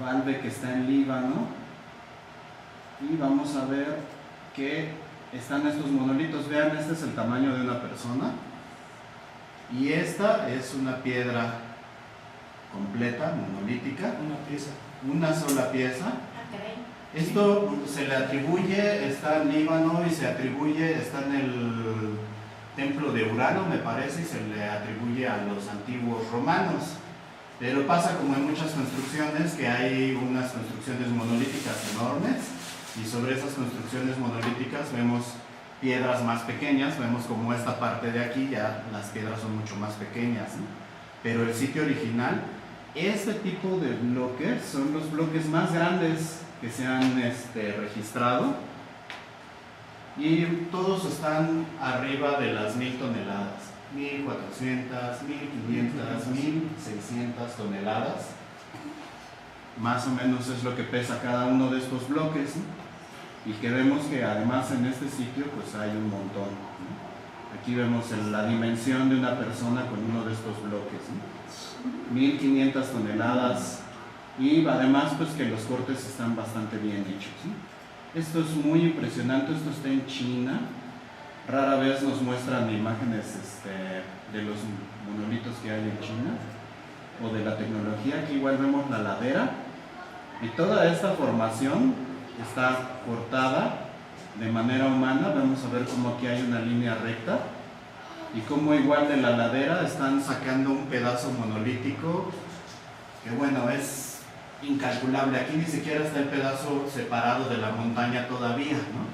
Valve que está en Líbano. Y vamos a ver que están estos monolitos. Vean, este es el tamaño de una persona. Y esta es una piedra completa, monolítica. Una pieza. Una sola pieza. Esto se le atribuye, está en Líbano y se atribuye, está en el templo de Urano, me parece, y se le atribuye a los antiguos romanos. Pero pasa como en muchas construcciones, que hay unas construcciones monolíticas enormes, y sobre esas construcciones monolíticas vemos piedras más pequeñas, vemos como esta parte de aquí, ya las piedras son mucho más pequeñas, ¿no? Pero el sitio original, este tipo de bloques son los bloques más grandes que se han registrado, y todos están arriba de las 1000 toneladas, 1400, 1500, 1600 toneladas, más o menos es lo que pesa cada uno de estos bloques, ¿no? Y que vemos que además en este sitio pues hay un montón, ¿no? Aquí vemos la dimensión de una persona con uno de estos bloques, ¿no? 1500 toneladas. Y además pues que los cortes están bastante bien hechos, ¿sí? Esto es muy impresionante, esto está en China. Rara vez nos muestran imágenes de los monolitos que hay en China o de la tecnología. Aquí igual vemos la ladera y toda esta formación está cortada de manera humana. Vamos a ver cómo aquí hay una línea recta y cómo igual de la ladera están sacando un pedazo monolítico que bueno, es incalculable. Aquí ni siquiera está el pedazo separado de la montaña todavía, ¿no?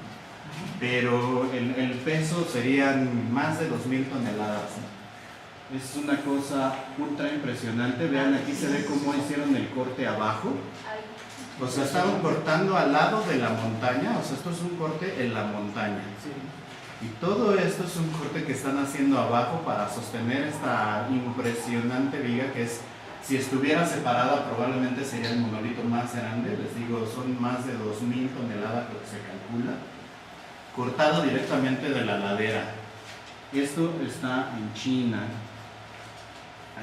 Pero el peso serían más de 2000 toneladas, ¿no? Es una cosa ultra impresionante. Vean, aquí se ve cómo hicieron el corte abajo. O sea, estaban cortando al lado de la montaña. O sea, esto es un corte en la montaña. Y todo esto es un corte que están haciendo abajo para sostener esta impresionante viga que es, si estuviera separada probablemente sería el monolito más grande. Les digo, son más de 2000 toneladas lo que se calcula, cortado directamente de la ladera. Esto está en China.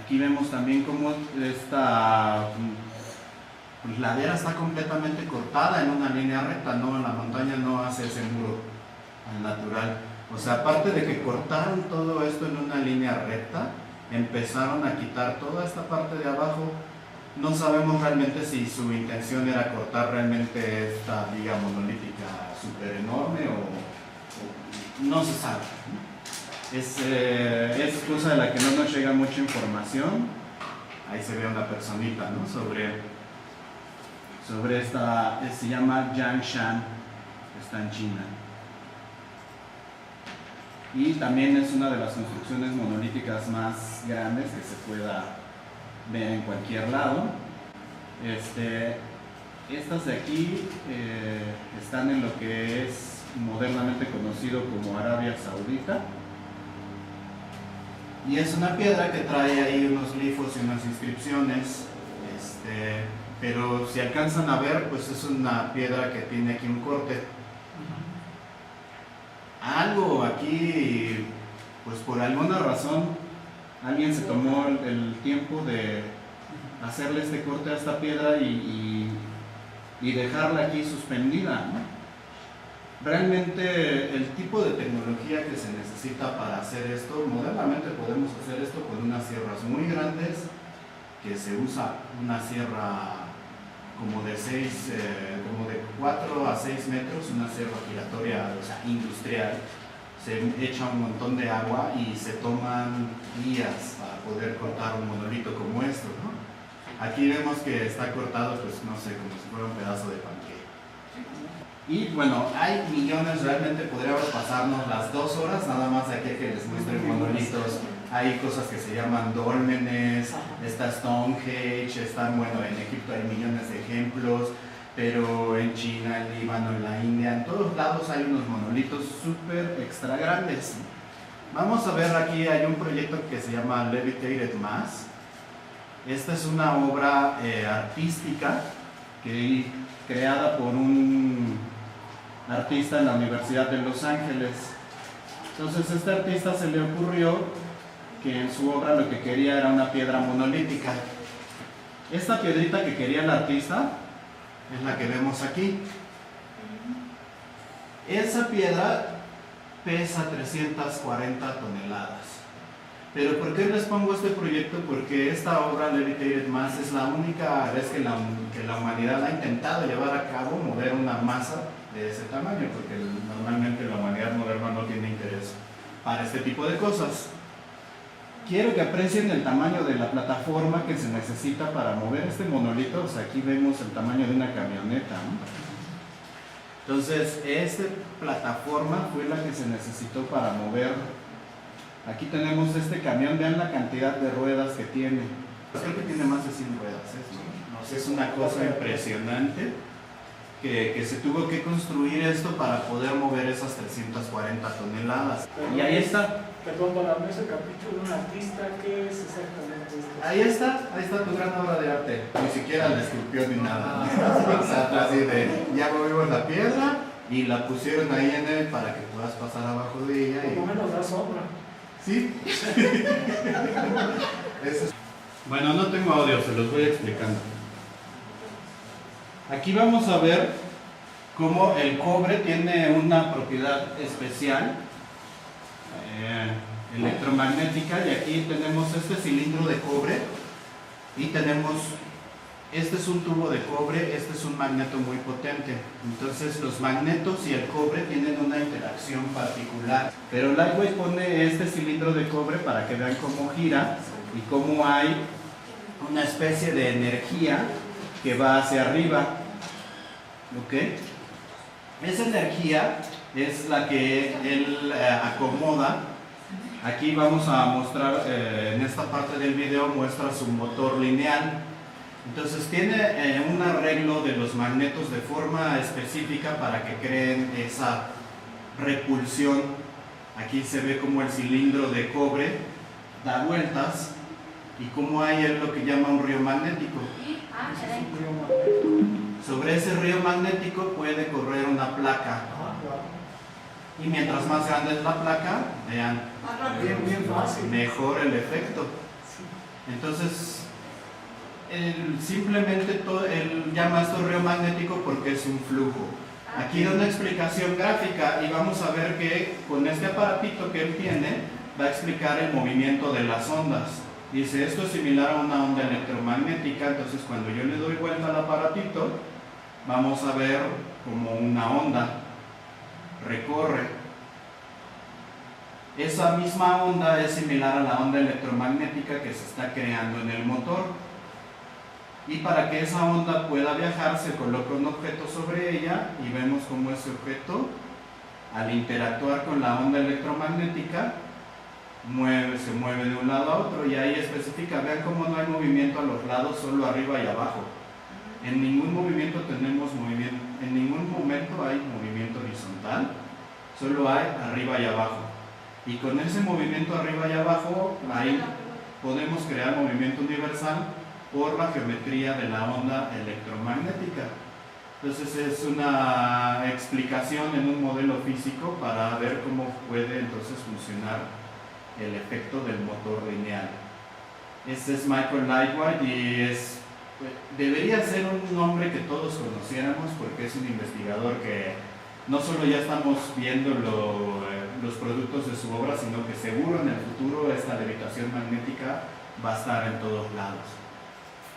Aquí vemos también cómo esta ladera está completamente cortada en una línea recta, no, la montaña no hace ese muro al natural. O sea, aparte de que cortaron todo esto en una línea recta, empezaron a quitar toda esta parte de abajo. No sabemos realmente si su intención era cortar realmente esta viga monolítica súper enorme o no se sabe. Es cosa de la que no nos llega mucha información. Ahí se ve una personita, ¿no? sobre esta, se llama Yangshan, está en China. Y también es una de las construcciones monolíticas más grandes que se pueda ver en cualquier lado. Estas de aquí están en lo que es modernamente conocido como Arabia Saudita. Y es una piedra que trae ahí unos glifos y unas inscripciones. Pero si alcanzan a ver, pues es una piedra que tiene aquí un corte. Algo aquí, pues por alguna razón, alguien se tomó el tiempo de hacerle este corte a esta piedra y dejarla aquí suspendida, ¿no? Realmente el tipo de tecnología que se necesita para hacer esto, modernamente podemos hacer esto con unas sierras muy grandes, que se usa una sierra como de 4 a 6 metros, una sierra giratoria, o sea, industrial. Se echa un montón de agua y se toman días para poder cortar un monolito como esto, ¿no? Aquí vemos que está cortado, pues no sé, como si fuera un pedazo de panqueque. Y bueno, hay millones, realmente podríamos pasarnos las 2 horas nada más de aquí a que les muestre monolitos. Hay cosas que se llaman dólmenes, está Stonehenge, bueno, en Egipto hay millones de ejemplos, pero en China, en Líbano, en la India, en todos lados hay unos monolitos súper extra grandes. Vamos a ver aquí, hay un proyecto que se llama Levitated Mass. Esta es una obra artística creada por un artista en la Universidad de Los Ángeles. Entonces a este artista se le ocurrió que en su obra lo que quería era una piedra monolítica. Esta piedrita que quería el artista es la que vemos aquí. Esa piedra pesa 340 toneladas. Pero ¿por qué les pongo este proyecto? Porque esta obra, Levitated Mass, es la única vez que la humanidad ha intentado llevar a cabo mover una masa de ese tamaño, porque normalmente la humanidad moderna no tiene interés para este tipo de cosas. Quiero que aprecien el tamaño de la plataforma que se necesita para mover este monolito. O sea, aquí vemos el tamaño de una camioneta, ¿no? Entonces, esta plataforma fue la que se necesitó para mover. Aquí tenemos este camión, vean la cantidad de ruedas que tiene. Creo que tiene más de 100 ruedas, ¿no? Es una cosa impresionante que se tuvo que construir esto para poder mover esas 340 toneladas. Y ahí está. Perdón, para mí ese capítulo de un artista, ¿qué es exactamente esto? Ahí está tu gran obra de arte. Ni siquiera la esculpió ni nada. O sea, así de, ya movimos la piedra y la pusieron ahí en él para que puedas pasar abajo de ella. Por lo menos da sombra. ¿Sí? Bueno, no tengo audio, se los voy explicando. Aquí vamos a ver cómo el cobre tiene una propiedad especial electromagnética, y aquí tenemos este cilindro de cobre y tenemos, este es un tubo de cobre, este es un magneto muy potente. Entonces los magnetos y el cobre tienen una interacción particular, pero Lightweight pone este cilindro de cobre para que vean cómo gira y cómo hay una especie de energía que va hacia arriba. ¿Ok? Esa energía es la que él acomoda. Aquí vamos a mostrar, en esta parte del video muestra su motor lineal. Entonces tiene un arreglo de los magnetos de forma específica para que creen esa repulsión. Aquí se ve como el cilindro de cobre da vueltas y como hay él lo que llama un río magnético. Sobre ese río magnético puede correr una placa. Y mientras más grande es la placa, vean, mejor el efecto. Entonces, simplemente él llama esto río magnético porque es un flujo. Aquí da una explicación gráfica y vamos a ver que con este aparatito que él tiene va a explicar el movimiento de las ondas. Dice, esto es similar a una onda electromagnética. Entonces cuando yo le doy vuelta al aparatito, vamos a ver como una onda recorre. Esa misma onda es similar a la onda electromagnética que se está creando en el motor. Y para que esa onda pueda viajar, se coloca un objeto sobre ella y vemos cómo ese objeto, al interactuar con la onda electromagnética, se mueve de un lado a otro, y ahí especifica, vean cómo no hay movimiento a los lados, solo arriba y abajo. En ningún movimiento tenemos movimiento, en ningún momento hay movimiento horizontal, solo hay arriba y abajo. Y con ese movimiento arriba y abajo, ahí podemos crear movimiento universal por la geometría de la onda electromagnética. Entonces es una explicación en un modelo físico para ver cómo puede entonces funcionar el efecto del motor lineal. Este es Michael Lightweight y debería ser un nombre que todos conociéramos porque es un investigador que no solo ya estamos viendo los productos de su obra, sino que seguro en el futuro esta levitación magnética va a estar en todos lados.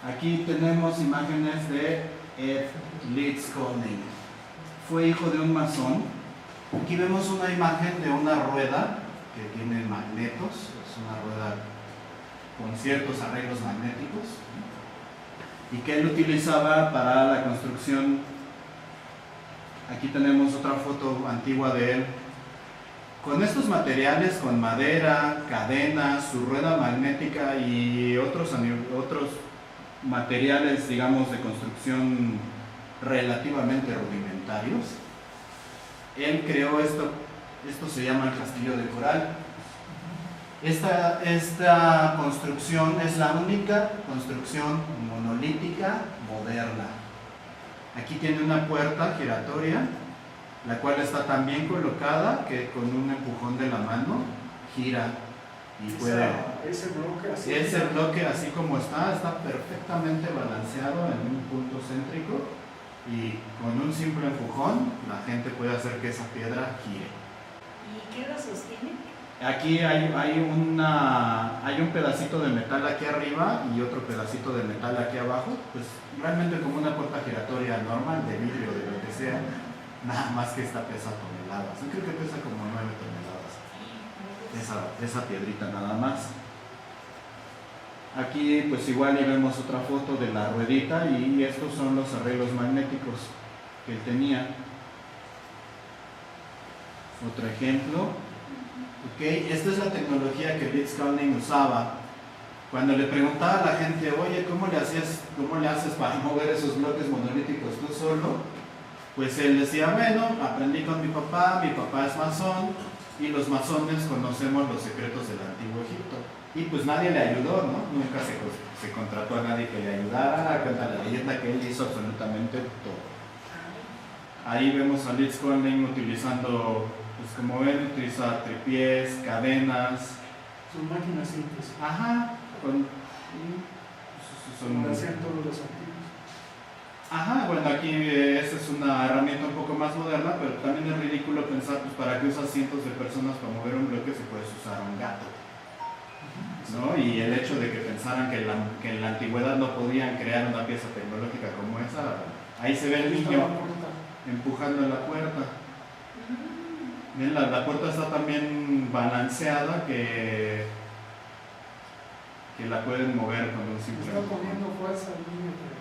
Aquí tenemos imágenes de Ed Leedskalning. Fue hijo de un masón. Aquí vemos una imagen de una rueda que tiene magnetos, es una rueda con ciertos arreglos magnéticos y que él utilizaba para la construcción. Aquí tenemos otra foto antigua de él con estos materiales, con madera, cadenas, su rueda magnética y otros materiales, digamos, de construcción relativamente rudimentarios. Él creó esto se llama el Castillo de Coral. Esta construcción es la única construcción monolítica moderna. Aquí tiene una puerta giratoria, la cual está tan bien colocada que con un empujón de la mano gira y puede ese bloque así. Ese bloque así como está perfectamente balanceado en un punto céntrico y con un simple empujón la gente puede hacer que esa piedra gire. ¿Y qué lo sostiene? Aquí hay un pedacito de metal aquí arriba y otro pedacito de metal aquí abajo, pues realmente como una puerta giratoria normal de vidrio, de lo que sea, nada más que esta pesa toneladas. Yo creo que pesa como 9 toneladas, esa piedrita nada más. Aquí pues igual ya vemos otra foto de la ruedita y estos son los arreglos magnéticos que él tenía. Otro ejemplo. Ok, esta es la tecnología que Blitzscaling usaba. Cuando le preguntaba a la gente, oye, ¿cómo le haces para mover esos bloques monolíticos tú solo? Pues él decía, bueno, aprendí con mi papá es masón y los masones conocemos los secretos del antiguo Egipto. Y pues nadie le ayudó, ¿no? Nunca se contrató a nadie que le ayudara. Cuenta la leyenda que él hizo absolutamente todo. Ahí vemos a Blitzscaling utilizando, pues como ven, utiliza tripiés, cadenas. Son máquinas simples. Ajá, Como hacían todos los antiguos. Ajá, bueno, aquí esta es una herramienta un poco más moderna, pero también es ridículo pensar, pues para que usas cientos de personas para mover un bloque se puedes usar un gato, ¿no? Y el hecho de que pensaran que en la antigüedad no podían crear una pieza tecnológica como esa, ahí se ve el niño empujando la puerta. Bien, la puerta está también balanceada que la pueden mover con un simple Está empujón. poniendo fuerza al niño, pero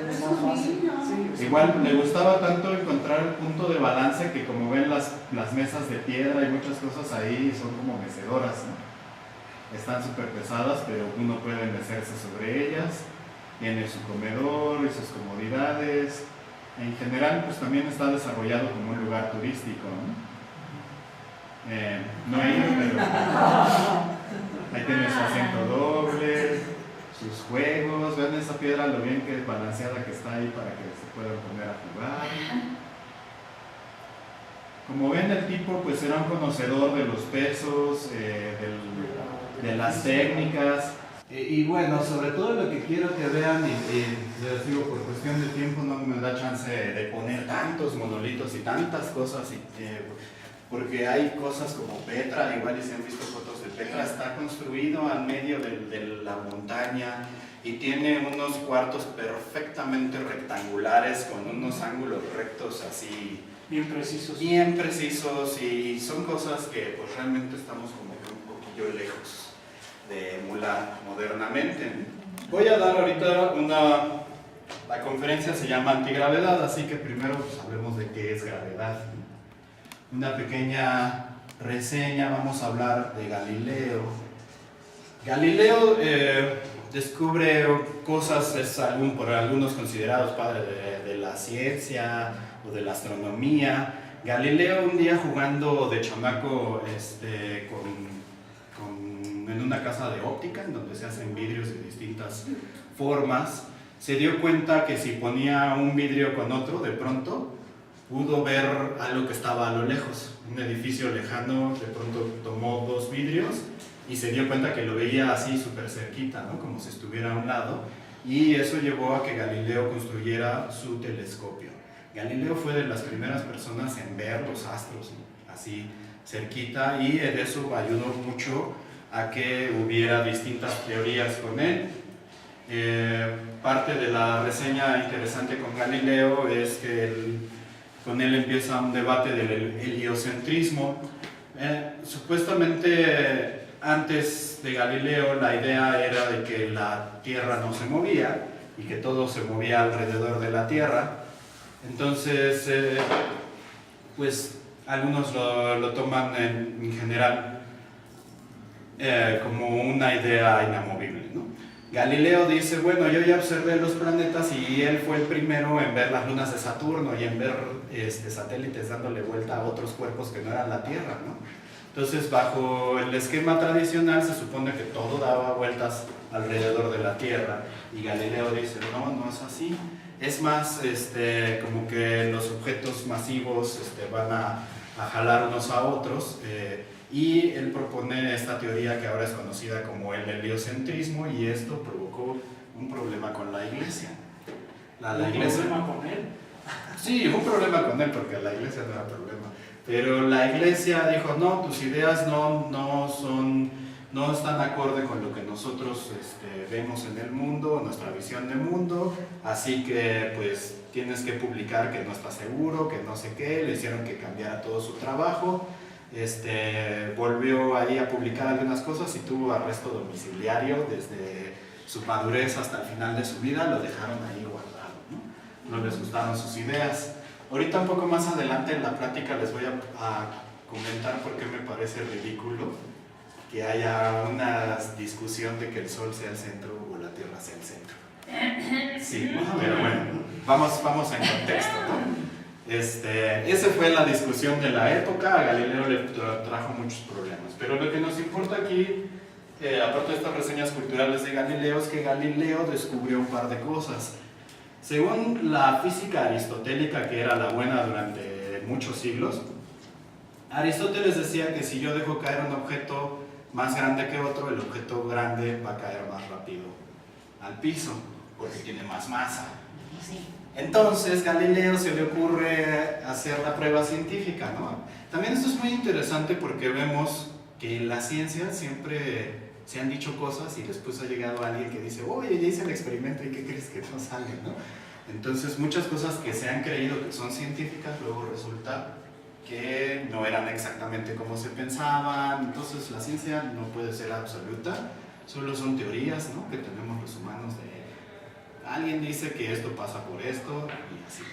Es más un fácil. niño. Sí, Igual le gustaba tanto encontrar el punto de balance que como ven las mesas de piedra y muchas cosas ahí son como mecedoras, ¿no? Están súper pesadas, pero uno puede mecerse sobre ellas. Tiene su comedor y sus comodidades. En general, pues también está desarrollado como un lugar turístico, ¿no? No he ido, pero ahí tiene su asiento doble, sus juegos. Vean esa piedra, lo bien que balanceada que está ahí para que se puedan poner a jugar. Como ven, el tipo pues era un conocedor de los pesos, de las técnicas. Y bueno, sobre todo lo que quiero que vean, y les digo, por cuestión de tiempo no me da chance de poner tantos monolitos y tantas cosas, porque hay cosas como Petra, igual y si han visto fotos de Petra, está construido al medio de la montaña y tiene unos cuartos perfectamente rectangulares con unos ángulos rectos así, bien precisos. bien precisos, y son cosas que pues realmente estamos como que un poquillo lejos de emular modernamente. Voy a dar ahorita la conferencia se llama Antigravedad, así que primero pues hablemos de qué es gravedad. Una pequeña reseña, vamos a hablar de Galileo. Galileo descubre cosas, es por algunos considerados padre de la ciencia o de la astronomía. Galileo un día jugando de chamaco en una casa de óptica, en donde se hacen vidrios de distintas formas, se dio cuenta que si ponía un vidrio con otro, de pronto pudo ver algo que estaba a lo lejos, un edificio lejano. De pronto tomó dos vidrios y se dio cuenta que lo veía así súper cerquita, ¿no? Como si estuviera a un lado, y eso llevó a que Galileo construyera su telescopio. Galileo fue de las primeras personas en ver los astros, ¿no? Así cerquita, y eso ayudó mucho a que hubiera distintas teorías con él. Parte de la reseña interesante con Galileo es que con él empieza un debate del heliocentrismo. Supuestamente antes de Galileo la idea era de que la Tierra no se movía y que todo se movía alrededor de la Tierra. Entonces, pues algunos lo toman en general como una idea inamovible, ¿no? Galileo dice, bueno, yo ya observé los planetas y él fue el primero en ver las lunas de Saturno y en ver satélites dándole vuelta a otros cuerpos que no eran la Tierra, ¿no? Entonces, bajo el esquema tradicional se supone que todo daba vueltas alrededor de la Tierra, y Galileo dice, no es así. Es más, como que los objetos masivos van a jalar unos a otros, y él propone esta teoría que ahora es conocida como el heliocentrismo, y esto provocó un problema con la iglesia. ¿Un problema con él? Sí, un problema con él, porque la iglesia no era problema. Pero la iglesia dijo, no, tus ideas no están acorde con lo que nosotros vemos en el mundo, nuestra visión de mundo, así que pues tienes que publicar que no estás seguro, que no sé qué. Le hicieron que cambiara todo su trabajo, volvió ahí a publicar algunas cosas y tuvo arresto domiciliario desde su madurez hasta el final de su vida. Lo dejaron ahí guardado, no les gustaron sus ideas. Ahorita un poco más adelante en la plática les voy a comentar por qué me parece ridículo que haya una discusión de que el Sol sea el centro o la Tierra sea el centro. Sí, pero bueno, vamos en contexto, ¿no? Esa fue la discusión de la época. A Galileo le trajo muchos problemas, pero lo que nos importa aquí, aparte de estas reseñas culturales de Galileo, es que Galileo descubrió un par de cosas. Según la física aristotélica, que era la buena durante muchos siglos, Aristóteles decía que si yo dejo caer un objeto más grande que otro, el objeto grande va a caer más rápido al piso, porque tiene más masa. Sí. Entonces, Galileo se le ocurre hacer la prueba científica, ¿no? También esto es muy interesante porque vemos que en la ciencia siempre se han dicho cosas y después ha llegado alguien que dice, oye, ya hice el experimento y ¿qué crees que no sale, no? Entonces, muchas cosas que se han creído que son científicas, luego resulta que no eran exactamente como se pensaban. Entonces, la ciencia no puede ser absoluta, solo son teorías, ¿no?, que tenemos los humanos de alguien dice que esto pasa por esto y así.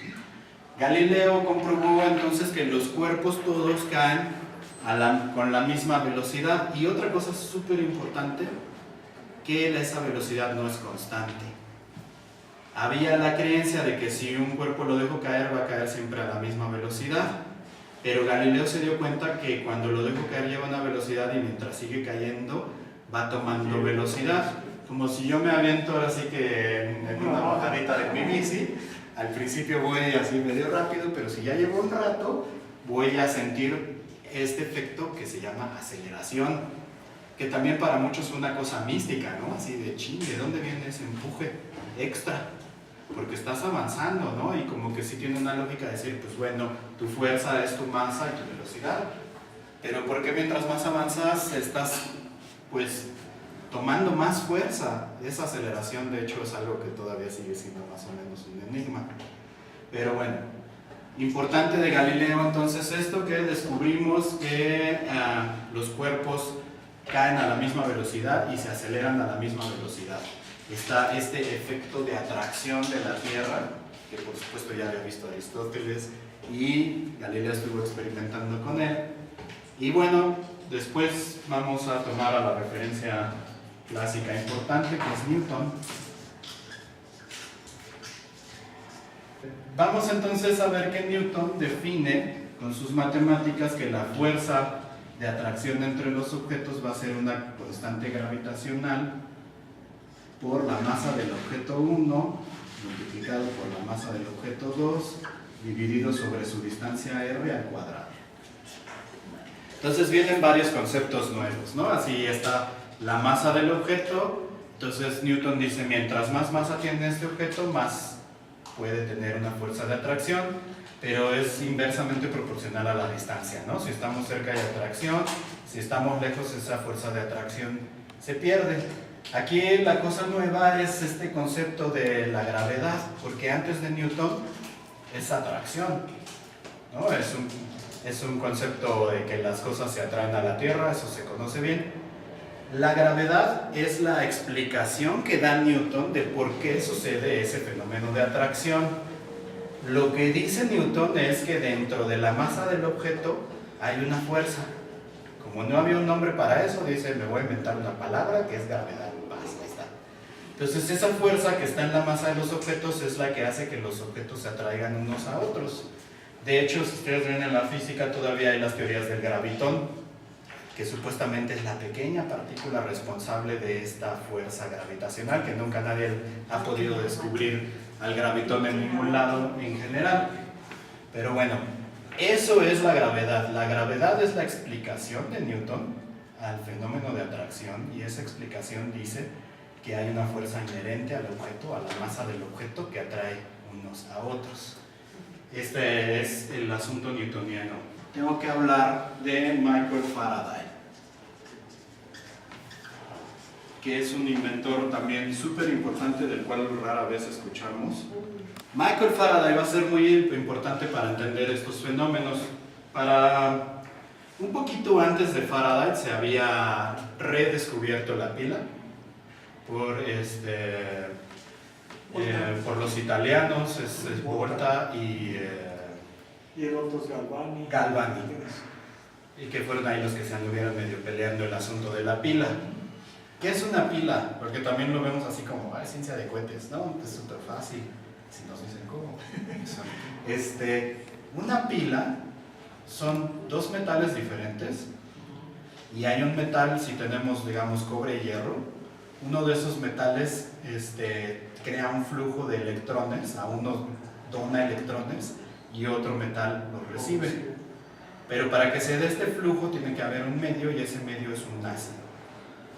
Galileo comprobó entonces que los cuerpos todos caen con la misma velocidad, y otra cosa súper importante, que esa velocidad no es constante. Había la creencia de que si un cuerpo lo dejo caer, va a caer siempre a la misma velocidad, pero Galileo se dio cuenta que cuando lo dejo caer lleva una velocidad y mientras sigue cayendo va tomando velocidad. Como si yo me aviento ahora sí que en una bajadita de mi bici, al principio voy así medio rápido, pero si ya llevo un rato voy a sentir este efecto que se llama aceleración, que también para muchos es una cosa mística, ¿no? Así de ching, ¿de dónde viene ese empuje extra? Porque estás avanzando, ¿no? Y como que sí tiene una lógica decir, pues bueno, tu fuerza es tu masa y tu velocidad, pero ¿por qué mientras más avanzas estás pues tomando más fuerza? Esa aceleración de hecho es algo que todavía sigue siendo más o menos un enigma. Pero bueno, importante de Galileo entonces esto, que descubrimos que los cuerpos caen a la misma velocidad y se aceleran a la misma velocidad. Está este efecto de atracción de la Tierra, que por supuesto ya había visto Aristóteles y Galileo estuvo experimentando con él. Y bueno, después vamos a tomar a la referencia clásica importante, que es Newton. Vamos entonces a ver que Newton define con sus matemáticas que la fuerza de atracción entre los objetos va a ser una constante gravitacional por la masa del objeto 1 multiplicado por la masa del objeto 2 dividido sobre su distancia r al cuadrado. Entonces vienen varios conceptos nuevos, ¿no? Así está la masa del objeto. Entonces Newton dice, mientras más masa tiene este objeto, más puede tener una fuerza de atracción, pero es inversamente proporcional a la distancia, ¿no? Si estamos cerca hay atracción, si estamos lejos esa fuerza de atracción se pierde. Aquí la cosa nueva es este concepto de la gravedad, porque antes de Newton es atracción, ¿no? Es un concepto de que las cosas se atraen a la Tierra, eso se conoce bien. La gravedad es la explicación que da Newton de por qué sucede ese fenómeno de atracción. Lo que dice Newton es que dentro de la masa del objeto hay una fuerza. Como no había un nombre para eso, dice, me voy a inventar una palabra que es gravedad. Ahí está. Entonces esa fuerza que está en la masa de los objetos es la que hace que los objetos se atraigan unos a otros. De hecho, si ustedes ven en la física, todavía hay las teorías del gravitón, que supuestamente es la pequeña partícula responsable de esta fuerza gravitacional, que nunca nadie ha podido descubrir al gravitón en ningún lado en general. Pero bueno, Eso es la gravedad. La gravedad es la explicación de Newton al fenómeno de atracción, y esa explicación dice que hay una fuerza inherente al objeto, a la masa del objeto, que atrae unos a otros. Este es el asunto newtoniano. Tengo que hablar de Michael Faraday, que es un inventor también súper importante, del cual rara vez escuchamos. Michael Faraday va a ser muy importante para entender estos fenómenos. Un poquito antes de Faraday se había redescubierto la pila por los italianos, es Volta y el otro es Galvani, y que fueron ahí los que se anduvieron medio peleando el asunto de la pila. ¿Qué es una pila? Porque también lo vemos así como, ciencia de cohetes. No, es súper fácil, si nos dicen cómo. Una pila son dos metales diferentes, y hay un metal, si tenemos, digamos, cobre y hierro, uno de esos metales crea un flujo de electrones, a uno dona electrones y otro metal los recibe. Pero para que se dé este flujo tiene que haber un medio, y ese medio es un ácido.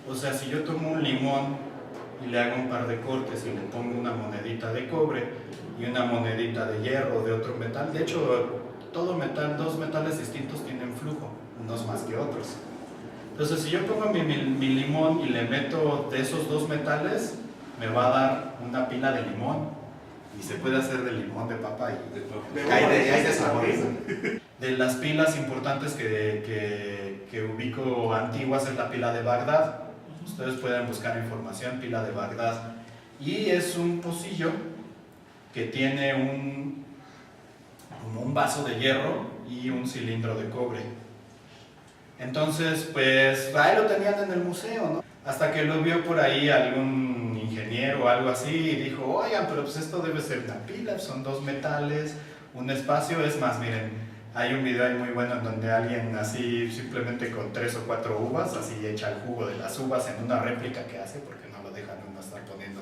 O sea, si yo tomo un limón y le hago un par de cortes y le pongo una monedita de cobre y una monedita de hierro de otro metal, de hecho, todo metal, dos metales distintos tienen flujo, unos más que otros. Entonces, si yo pongo mi limón y le meto de esos dos metales, me va a dar una pila de limón, y se puede hacer de limón, de papa y hay de sabores. De las pilas importantes que ubico antiguas es la pila de Bagdad. Ustedes pueden buscar información, pila de Bagdad, y es un pocillo que tiene como un vaso de hierro y un cilindro de cobre. Entonces, pues ahí lo tenían en el museo, ¿no? Hasta que lo vio por ahí algún ingeniero o algo así y dijo, oigan, pero pues esto debe ser una pila, son dos metales, un espacio. Es más, miren, hay un video ahí muy bueno en donde alguien así simplemente con 3 o 4 uvas, así echa el jugo de las uvas en una réplica que hace, porque no lo dejan uno estar poniendo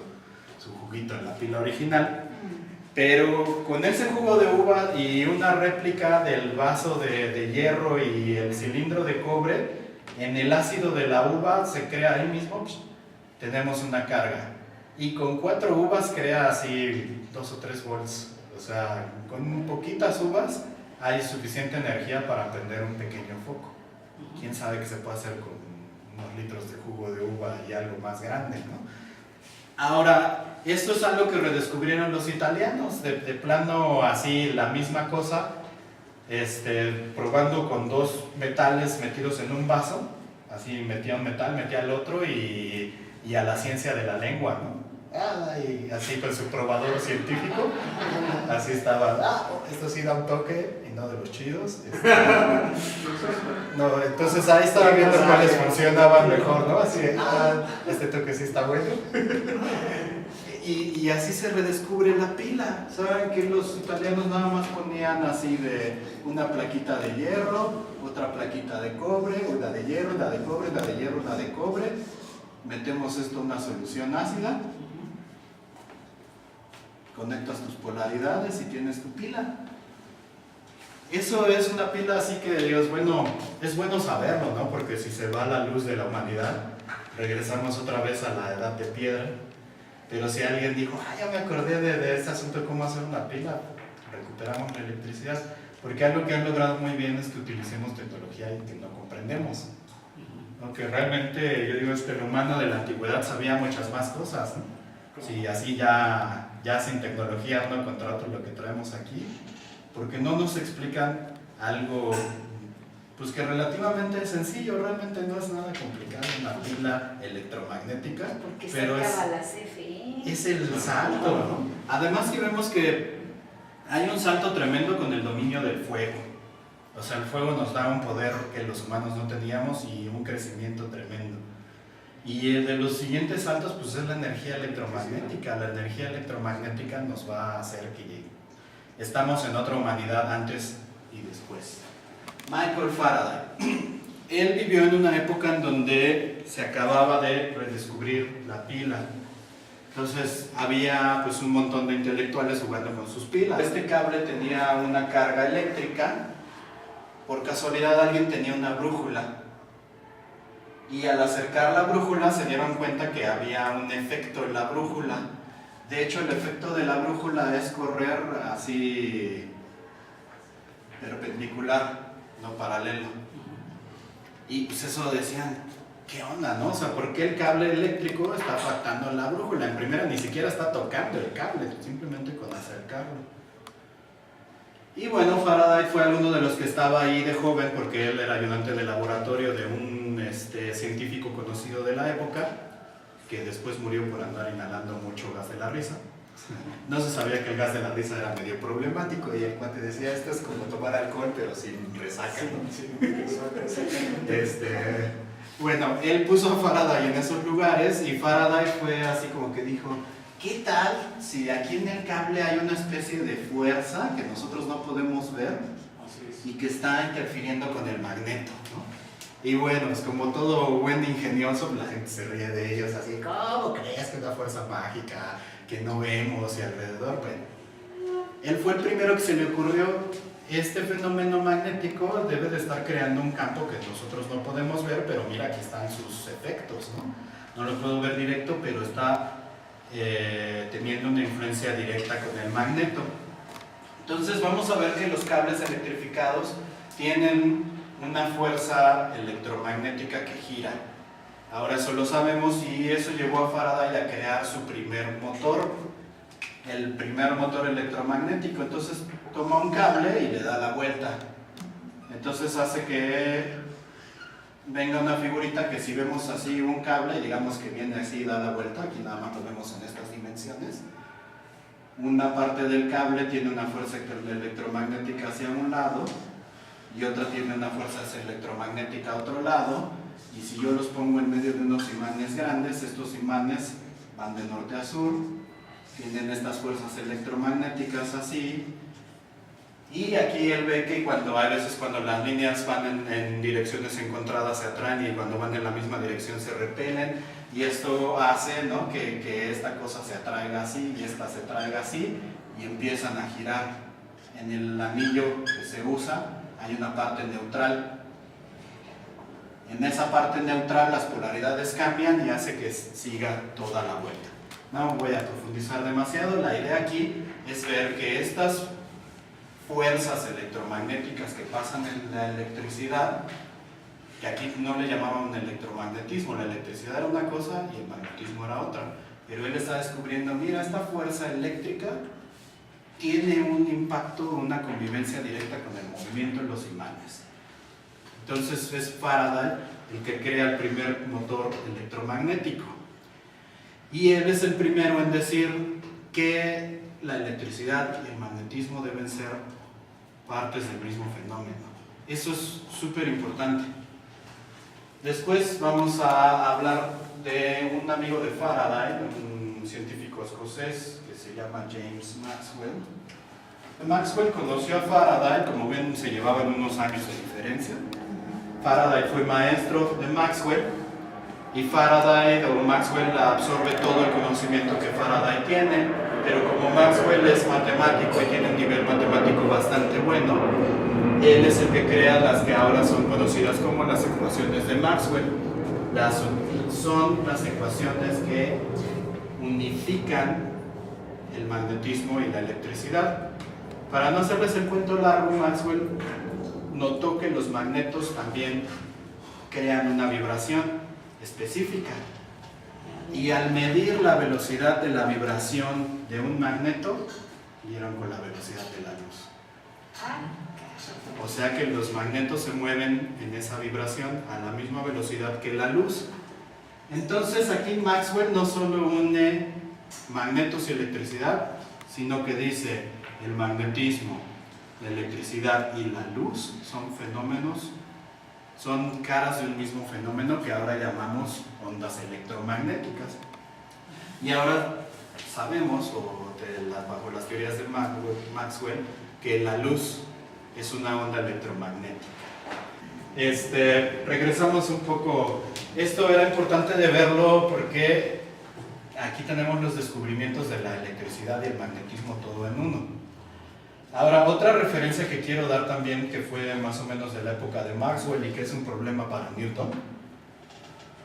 su juguito en la pila original. Pero con ese jugo de uva y una réplica del vaso de hierro y el cilindro de cobre, en el ácido de la uva se crea ahí mismo, tenemos una carga. Y con 4 uvas crea así 2 o 3 volts. O sea, con poquitas uvas hay suficiente energía para prender un pequeño foco. Quién sabe qué se puede hacer con unos litros de jugo de uva y algo más grande, ¿no? Ahora, esto es algo que redescubrieron los italianos, de plano así la misma cosa, probando con dos metales metidos en un vaso, así metía un metal, metía el otro y a la ciencia de la lengua, ¿no? Y así con su probador científico, así estaba, esto sí da un toque y no de los chidos. No, entonces ahí estaba viendo cuáles funcionaban mejor, ¿no? Así de, este toque sí está bueno. Y así se redescubre la pila. ¿Saben que los italianos nada más ponían así de una plaquita de hierro, otra plaquita de cobre, una de hierro, una de cobre, una de hierro, una de cobre? Metemos esto en una solución ácida, conectas tus polaridades y tienes tu pila. Eso es una pila, así que Dios, bueno, es bueno saberlo, ¿no? Porque si se va la luz de la humanidad, regresamos otra vez a la edad de piedra. Pero si alguien dijo, ya me acordé de este asunto de cómo hacer una pila, recuperamos la electricidad. Porque algo que han logrado muy bien es que utilicemos tecnología y que no comprendemos. Aunque realmente, yo digo, el humano de la antigüedad sabía muchas más cosas, ¿no? Si así ya sin tecnología uno contra otro lo que traemos aquí, porque no nos explican algo pues que relativamente es sencillo, realmente no es nada complicado, una pila electromagnética, porque pero es el salto, ¿no? Además que vemos que hay un salto tremendo con el dominio del fuego. O sea, el fuego nos da un poder que los humanos no teníamos y un crecimiento tremendo. Y el de los siguientes saltos pues es la energía electromagnética. La energía electromagnética nos va a hacer que estamos en otra humanidad antes y después. Michael Faraday. Él vivió en una época en donde se acababa de redescubrir la pila. Entonces había un montón de intelectuales jugando con sus pilas. Este cable tenía una carga eléctrica por casualidad alguien tenía una brújula. Y al acercar la brújula se dieron cuenta que había un efecto en la brújula. De hecho, el efecto de la brújula es correr así perpendicular, no paralelo. Y pues eso decían, ¿qué onda, no? O sea, ¿por qué el cable eléctrico está afectando la brújula? En primera ni siquiera está tocando el cable, simplemente con acercarlo. Y bueno, Faraday fue uno de los que estaba ahí de joven porque él era ayudante de laboratorio de un científico conocido de la época que después murió por andar inhalando mucho gas de la risa. No se sabía que el gas de la risa era medio problemático y el cuate decía, esto es como tomar alcohol pero sin resaca. Bueno, él puso a Faraday en esos lugares y Faraday fue así como que dijo, ¿qué tal si aquí en el cable hay una especie de fuerza que nosotros no podemos ver y que está interfiriendo con el magneto, ¿no? Y bueno, pues como todo buen ingenioso, la gente se ríe de ellos así, ¿cómo crees que es una fuerza mágica que no vemos y alrededor? Bueno, él fue el primero que se le ocurrió, este fenómeno magnético debe de estar creando un campo que nosotros no podemos ver, pero mira, aquí están sus efectos, ¿no? No lo puedo ver directo, pero está teniendo una influencia directa con el magneto. Entonces vamos a ver que los cables electrificados tienen una fuerza electromagnética que gira. Ahora eso lo sabemos y eso llevó a Faraday a crear su primer motor, el primer motor electromagnético. Entonces toma un cable y le da la vuelta. Entonces hace que venga una figurita que si vemos así un cable, digamos que viene así y da la vuelta, aquí nada más lo vemos en estas dimensiones. Una parte del cable tiene una fuerza electromagnética hacia un lado y otra tiene una fuerza electromagnética a otro lado, y si yo los pongo en medio de unos imanes grandes, estos imanes van de norte a sur, tienen estas fuerzas electromagnéticas así, y aquí él ve que a veces cuando las líneas van en direcciones encontradas se atraen y cuando van en la misma dirección se repelen, y esto hace, ¿no?, que esta cosa se atraiga así y esta se atraiga así y empiezan a girar. En el anillo que se usa hay una parte neutral. En esa parte neutral las polaridades cambian y hace que siga toda la vuelta. No voy a profundizar demasiado, la idea aquí es ver que estas fuerzas electromagnéticas que pasan en la electricidad, que aquí no le llamaban electromagnetismo, la electricidad era una cosa y el magnetismo era otra, pero él está descubriendo, mira, esta fuerza eléctrica tiene un impacto, una convivencia directa con el movimiento en los imanes. Entonces es Faraday el que crea el primer motor electromagnético. Y él es el primero en decir que la electricidad y el magnetismo deben ser partes del mismo fenómeno. Eso es súper importante. Después vamos a hablar de un amigo de Faraday, un científico escocés que se llama James Maxwell. Maxwell conoció a Faraday, como ven se llevaban unos años de diferencia. Faraday fue maestro de Maxwell y Faraday o Maxwell absorbe todo el conocimiento que Faraday tiene, pero como Maxwell es matemático y tiene un nivel matemático bastante bueno, él es el que crea las que ahora son conocidas como las ecuaciones de Maxwell. Son las ecuaciones que unifican el magnetismo y la electricidad. Para no hacerles el cuento largo, Maxwell notó que los magnetos también crean una vibración específica. Y al medir la velocidad de la vibración de un magneto, dieron con la velocidad de la luz. O sea que los magnetos se mueven en esa vibración a la misma velocidad que la luz. Entonces aquí Maxwell no solo une magnetos y electricidad, sino que dice el magnetismo, la electricidad y la luz son fenómenos, son caras de un mismo fenómeno que ahora llamamos ondas electromagnéticas. Y ahora sabemos, bajo las teorías de Maxwell, que la luz es una onda electromagnética. Regresamos un poco. Esto era importante de verlo porque aquí tenemos los descubrimientos de la electricidad y el magnetismo todo en uno. Ahora, otra referencia que quiero dar también, que fue más o menos de la época de Maxwell y que es un problema para Newton,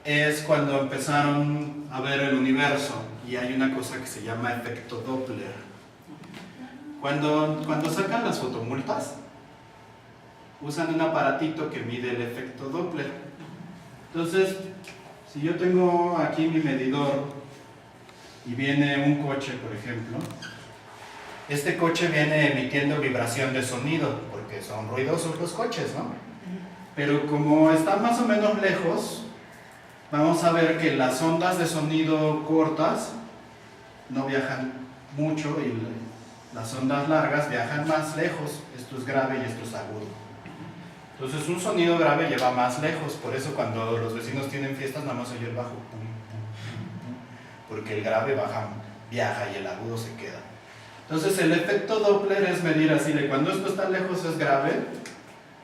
es cuando empezaron a ver el universo y hay una cosa que se llama efecto Doppler. Cuando sacan las fotomultas, usan un aparatito que mide el efecto Doppler. Entonces, si yo tengo aquí mi medidor y viene un coche, por ejemplo, este coche viene emitiendo vibración de sonido, porque son ruidosos los coches, ¿no? Pero como están más o menos lejos, vamos a ver que las ondas de sonido cortas no viajan mucho y las ondas largas viajan más lejos. Esto es grave y esto es agudo. Entonces un sonido grave lleva más lejos, por eso cuando los vecinos tienen fiestas nada más oye el bajo, porque el grave viaja y el agudo se queda. Entonces el efecto Doppler es medir así, de cuando esto está lejos es grave,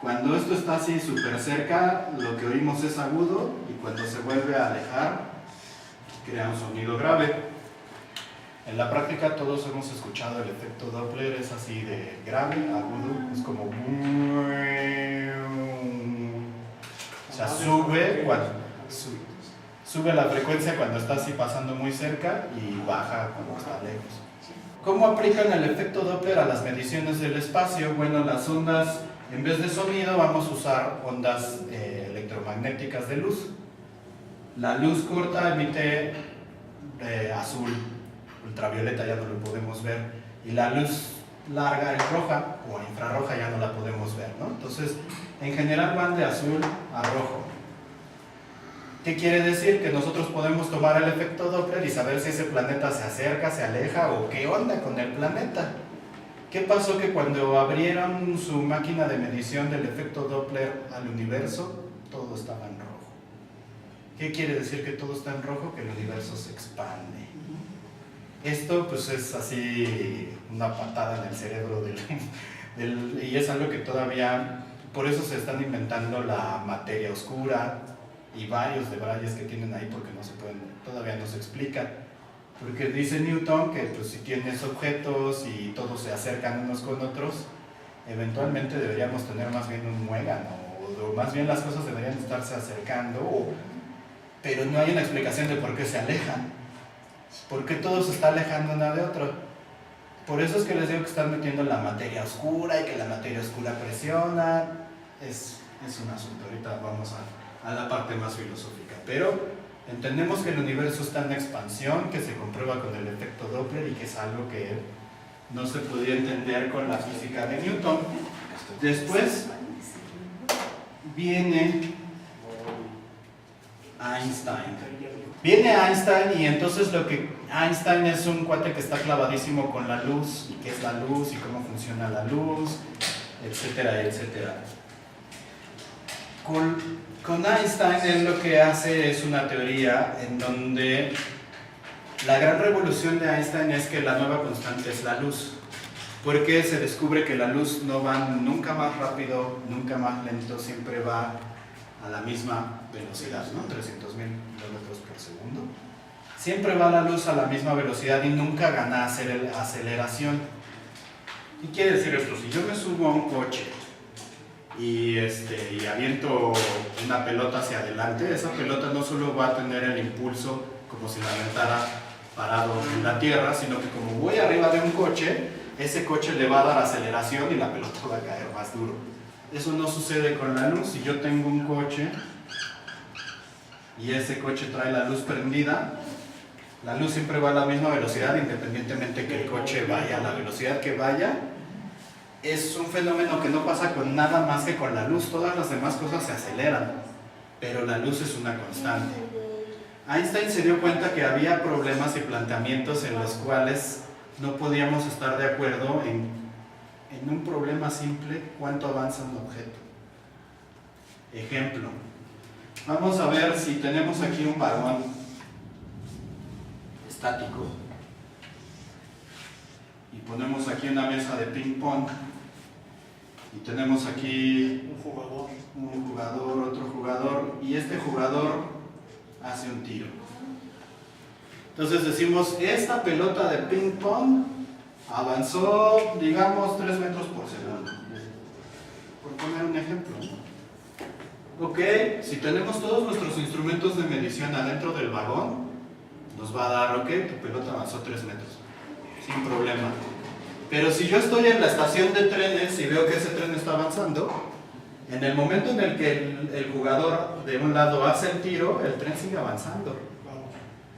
cuando esto está así súper cerca lo que oímos es agudo y cuando se vuelve a alejar crea un sonido grave. En la práctica todos hemos escuchado el efecto Doppler, es así de grave, agudo, es como... O sea, sube la frecuencia cuando está así pasando muy cerca y baja cuando está lejos. ¿Cómo aplican el efecto Doppler a las mediciones del espacio? Bueno, las ondas, en vez de sonido, vamos a usar ondas electromagnéticas de luz. La luz corta emite azul, ultravioleta ya no lo podemos ver, y la luz larga es roja o infrarroja ya no la podemos ver, ¿no? Entonces, en general van de azul a rojo. ¿Qué quiere decir? Que nosotros podemos tomar el efecto Doppler y saber si ese planeta se acerca, se aleja o qué onda con el planeta. ¿Qué pasó? Que cuando abrieron su máquina de medición del efecto Doppler al universo, todo estaba en rojo. ¿Qué quiere decir que todo está en rojo? Que el universo se expande. Esto pues es así una patada en el cerebro y es algo que todavía, por eso se están inventando la materia oscura y varios debrayes que tienen ahí porque no se pueden, todavía no se explica. Porque dice Newton que pues, si tienes objetos y todos se acercan unos con otros, eventualmente deberíamos tener más bien un muégano, o más bien las cosas deberían estarse acercando, pero no hay una explicación de por qué se alejan. ¿Por qué todo se está alejando una de otro? Por eso es que les digo que están metiendo la materia oscura y que la materia oscura presiona. Es un asunto, ahorita vamos a la parte más filosófica. Pero entendemos que el universo está en expansión, que se comprueba con el efecto Doppler y que es algo que no se podía entender con la física de Newton. Después viene Einstein. Viene Einstein y entonces Einstein es un cuate que está clavadísimo con la luz y qué es la luz y cómo funciona la luz, etcétera, etcétera. Con Einstein él lo que hace es una teoría en donde la gran revolución de Einstein es que la nueva constante es la luz, porque se descubre que la luz no va nunca más rápido, nunca más lento, siempre va a la misma velocidad, ¿no? 300.000 kilómetros por segundo. Siempre va la luz a la misma velocidad y nunca gana aceleración. ¿Qué quiere decir esto? Si yo me subo a un coche y aviento una pelota hacia adelante, esa pelota no solo va a tener el impulso como si la aventara parado en la tierra, sino que como voy arriba de un coche, ese coche le va a dar aceleración y la pelota va a caer más duro. Eso no sucede con la luz. Si yo tengo un coche y ese coche trae la luz prendida, la luz siempre va a la misma velocidad independientemente que el coche vaya a la velocidad que vaya. Es un fenómeno que no pasa con nada más que con la luz. Todas las demás cosas se aceleran, pero la luz es una constante. Einstein se dio cuenta que había problemas y planteamientos en los cuales no podíamos estar de acuerdo en un problema simple, ¿cuánto avanza un objeto? Ejemplo, vamos a ver si tenemos aquí un balón estático y ponemos aquí una mesa de ping pong y tenemos aquí un jugador, otro jugador y este jugador hace un tiro. Entonces decimos, esta pelota de ping pong avanzó, digamos, 3 metros por segundo. Por poner un ejemplo. Ok, si tenemos todos nuestros instrumentos de medición adentro del vagón, nos va a dar, ok, tu pelota avanzó 3 metros, sin problema. Pero si yo estoy en la estación de trenes y veo que ese tren está avanzando, en el momento en el que el jugador de un lado hace el tiro, el tren sigue avanzando.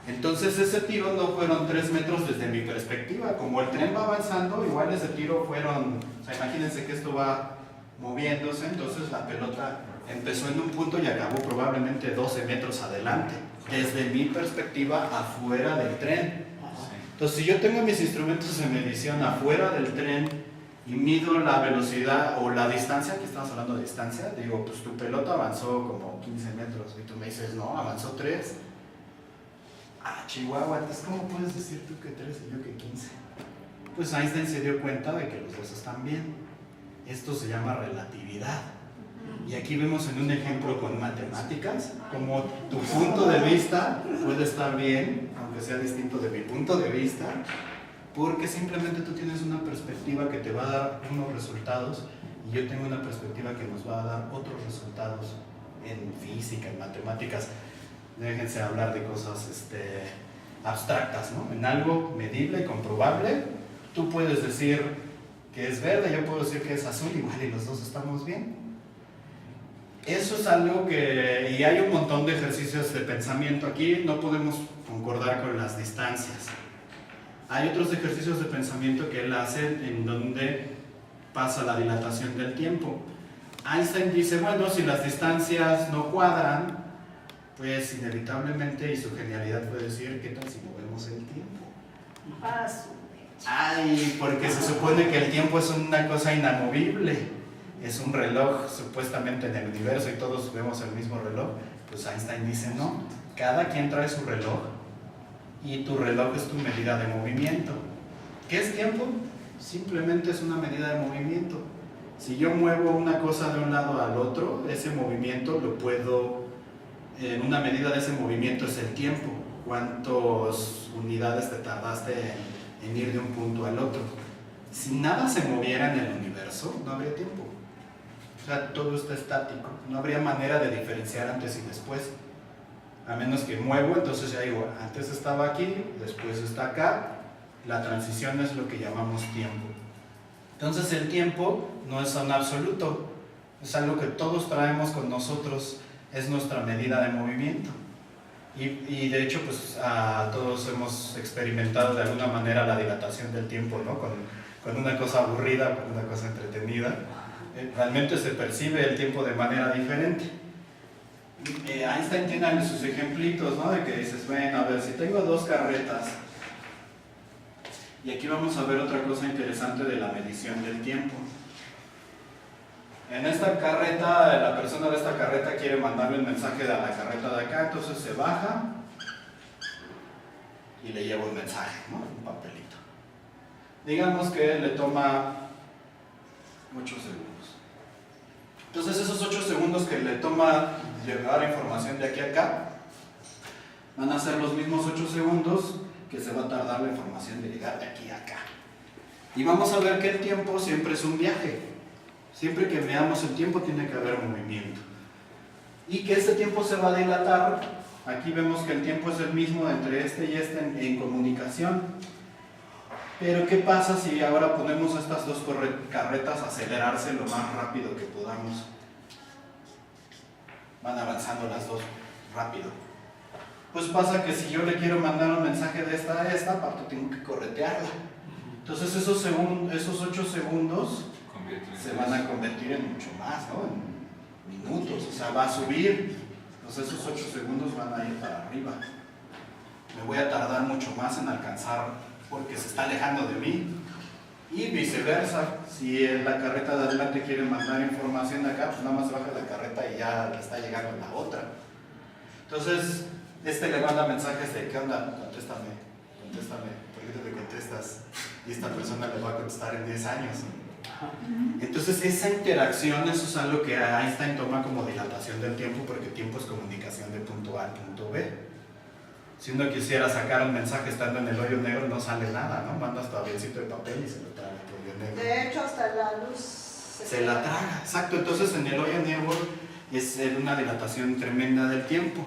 Entonces ese tiro no fueron 3 metros desde mi perspectiva. Como el tren va avanzando, igual ese tiro fueron, o sea, imagínense que esto va moviéndose, entonces la pelota empezó en un punto y acabó probablemente 12 metros adelante, desde mi perspectiva afuera del tren. Entonces si yo tengo mis instrumentos de medición afuera del tren y mido la velocidad o la distancia, aquí estamos hablando de distancia, digo, pues tu pelota avanzó como 15 metros y tú me dices, no, avanzó 3. Ah, Chihuahua, entonces ¿cómo puedes decir tú que 3 y yo que 15? Pues Einstein se dio cuenta de que los dos están bien. Esto se llama relatividad. Y aquí vemos en un ejemplo con matemáticas, como tu punto de vista puede estar bien, aunque sea distinto de mi punto de vista, porque simplemente tú tienes una perspectiva que te va a dar unos resultados y yo tengo una perspectiva que nos va a dar otros resultados en física, en matemáticas. Déjense hablar de cosas abstractas, ¿no? En algo medible, comprobable, tú puedes decir que es verde, yo puedo decir que es azul, igual y los dos estamos bien. Eso es algo que, y hay un montón de ejercicios de pensamiento. Aquí no podemos concordar con las distancias. Hay otros ejercicios de pensamiento que él hace en donde pasa la dilatación del tiempo. Einstein dice, bueno, si las distancias no cuadran, pues inevitablemente, y su genialidad puede decir, ¿qué tal si movemos el tiempo? Ay, porque se supone que el tiempo es una cosa inamovible. Es un reloj supuestamente en el universo y todos vemos el mismo reloj. Pues Einstein dice, no, cada quien trae su reloj y tu reloj es tu medida de movimiento. ¿Qué es tiempo? Simplemente es una medida de movimiento. Si yo muevo una cosa de un lado al otro, ese movimiento lo puedo, en una medida de ese movimiento es el tiempo. ¿Cuántas unidades te tardaste en ir de un punto al otro? Si nada se moviera en el universo, no habría tiempo. O sea, todo está estático. No habría manera de diferenciar antes y después. A menos que muevo, entonces ya digo, antes estaba aquí, después está acá. La transición es lo que llamamos tiempo. Entonces el tiempo no es un absoluto. Es algo que todos traemos con nosotros. Es nuestra medida de movimiento. Y de hecho, pues todos hemos experimentado de alguna manera la dilatación del tiempo, ¿no? Con una cosa aburrida, con una cosa entretenida. Realmente se percibe el tiempo de manera diferente. Einstein tiene sus ejemplitos, ¿no? De que dices, bueno, a ver, si tengo 2 carretas, y aquí vamos a ver otra cosa interesante de la medición del tiempo. En esta carreta, la persona de esta carreta quiere mandarle un mensaje a la carreta de acá, entonces se baja y le lleva un mensaje, ¿no? Un papelito. Digamos que le toma 8 segundos. Entonces esos 8 segundos que le toma llevar información de aquí a acá van a ser los mismos 8 segundos que se va a tardar la información de llegar de aquí a acá. Y vamos a ver que el tiempo siempre es un viaje. Siempre que veamos el tiempo tiene que haber movimiento. Y que este tiempo se va a dilatar. Aquí vemos que el tiempo es el mismo entre este y este en comunicación. Pero ¿qué pasa si ahora ponemos estas 2 carretas a acelerarse lo más rápido que podamos? Van avanzando las 2 rápido. Pues pasa que si yo le quiero mandar un mensaje de esta a esta, aparte tengo que corretearla. Entonces esos 8 segundos se van a convertir en mucho más, ¿no? En minutos, o sea, va a subir. Entonces esos 8 segundos van a ir para arriba. Me voy a tardar mucho más en alcanzar porque se está alejando de mí. Y viceversa, si la carreta de adelante quiere mandar información de acá, pues nada más baja la carreta y ya le está llegando la otra. Entonces, le manda mensajes de, ¿qué onda? Contéstame, ¿por qué no me contestas? Y esta persona le va a contestar en 10 años. Entonces, esa interacción, eso es algo que Einstein toma como dilatación del tiempo, porque el tiempo es comunicación de punto A al punto B. Si uno quisiera sacar un mensaje estando en el hoyo negro, no sale nada, ¿no? Mandas tu avioncito de papel y se lo traga el hoyo negro. De hecho, hasta la luz Se la traga, exacto. Entonces en el hoyo negro es una dilatación tremenda del tiempo.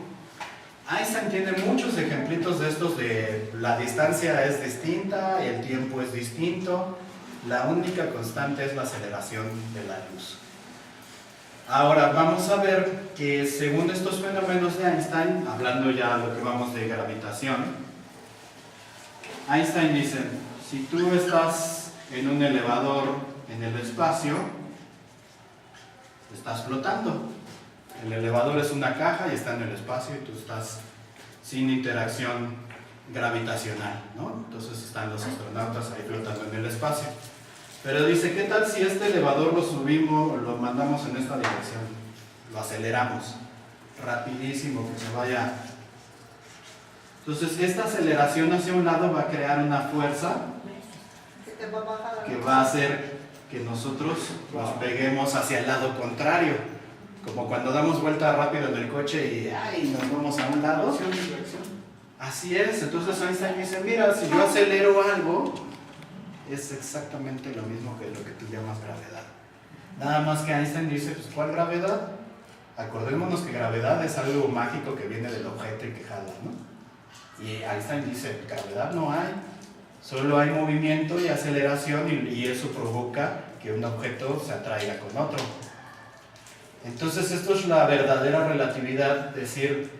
Einstein tiene muchos ejemplitos de estos de la distancia es distinta, el tiempo es distinto, la única constante es la aceleración de la luz. Ahora vamos a ver que según estos fenómenos de Einstein, hablando ya de lo que vamos de gravitación, Einstein dice, si tú estás en un elevador en el espacio, estás flotando. El elevador es una caja y está en el espacio y tú estás sin interacción gravitacional, ¿no? Entonces están los astronautas ahí flotando en el espacio. Pero dice, ¿qué tal si este elevador lo subimos, lo mandamos en esta dirección? Lo aceleramos, rapidísimo, que se vaya. Entonces esta aceleración hacia un lado va a crear una fuerza que va a hacer que nosotros nos peguemos hacia el lado contrario. Como cuando damos vuelta rápido en el coche y ¡ay! Nos vamos a un lado. Así es, entonces Einstein dice, mira, si yo acelero algo, es exactamente lo mismo que lo que tú llamas gravedad. Nada más que Einstein dice, pues ¿cuál gravedad? Acordémonos que gravedad es algo mágico que viene del objeto y que jala, ¿no? Y Einstein dice, gravedad no hay, solo hay movimiento y aceleración y eso provoca que un objeto se atraiga con otro. Entonces esto es la verdadera relatividad, es decir,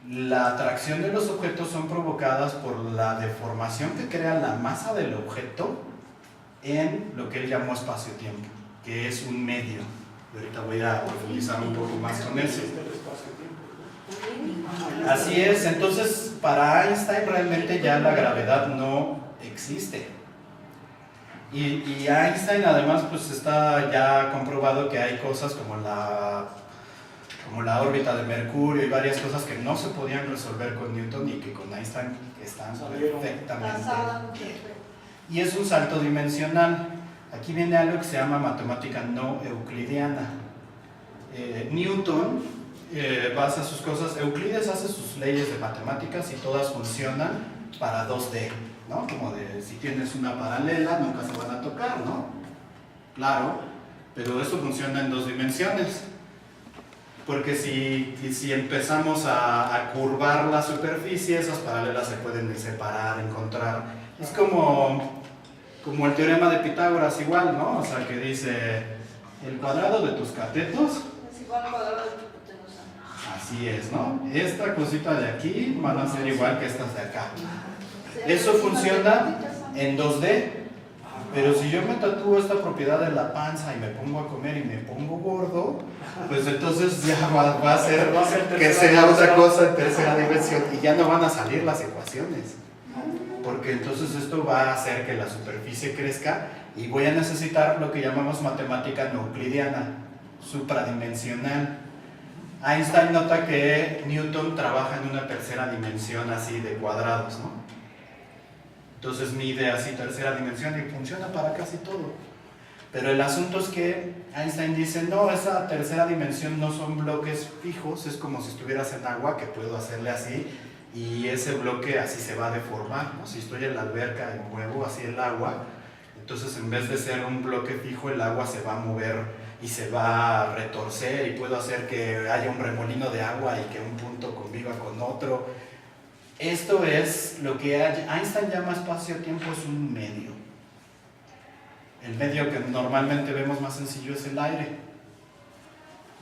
la atracción de los objetos son provocadas por la deformación que crea la masa del objeto en lo que él llamó espacio-tiempo, que es un medio. Y ahorita voy a profundizar un poco más con eso. Así es, entonces para Einstein realmente ya la gravedad no existe. Y Einstein además pues está ya comprobado que hay cosas como la órbita de Mercurio y varias cosas que no se podían resolver con Newton y que con Einstein están perfectamente bien. Y es un salto dimensional. Aquí viene algo que se llama matemática no euclidiana. Newton basa sus cosas, Euclides hace sus leyes de matemáticas y todas funcionan para 2D, ¿no? Como de si tienes una paralela nunca se van a tocar, ¿no? Claro, pero eso funciona en 2 dimensiones. Porque si empezamos a curvar la superficie, esas paralelas se pueden separar, encontrar. Es como el teorema de Pitágoras igual, ¿no? O sea, que dice, el cuadrado de tus catetos es igual al cuadrado de tu hipotenusa. Así es, ¿no? Esta cosita de aquí van a ser igual que estas de acá. Eso funciona en 2D. Pero si yo me tatúo esta propiedad de la panza y me pongo a comer y me pongo gordo, pues entonces ya va a ser que sea otra cosa en tercera dimensión y ya no van a salir las ecuaciones. Porque entonces esto va a hacer que la superficie crezca y voy a necesitar lo que llamamos matemática no euclidiana, supradimensional. Einstein nota que Newton trabaja en una tercera dimensión así de cuadrados, ¿no? Entonces mide así tercera dimensión y funciona para casi todo. Pero el asunto es que Einstein dice, no, esa tercera dimensión no son bloques fijos, es como si estuvieras en agua, que puedo hacerle así, y ese bloque así se va a deformar, ¿no? Si estoy en la alberca y muevo así el agua, entonces en vez de ser un bloque fijo, el agua se va a mover y se va a retorcer, y puedo hacer que haya un remolino de agua y que un punto conviva con otro. Esto es lo que Einstein llama espacio-tiempo, es un medio. El medio que normalmente vemos más sencillo es el aire,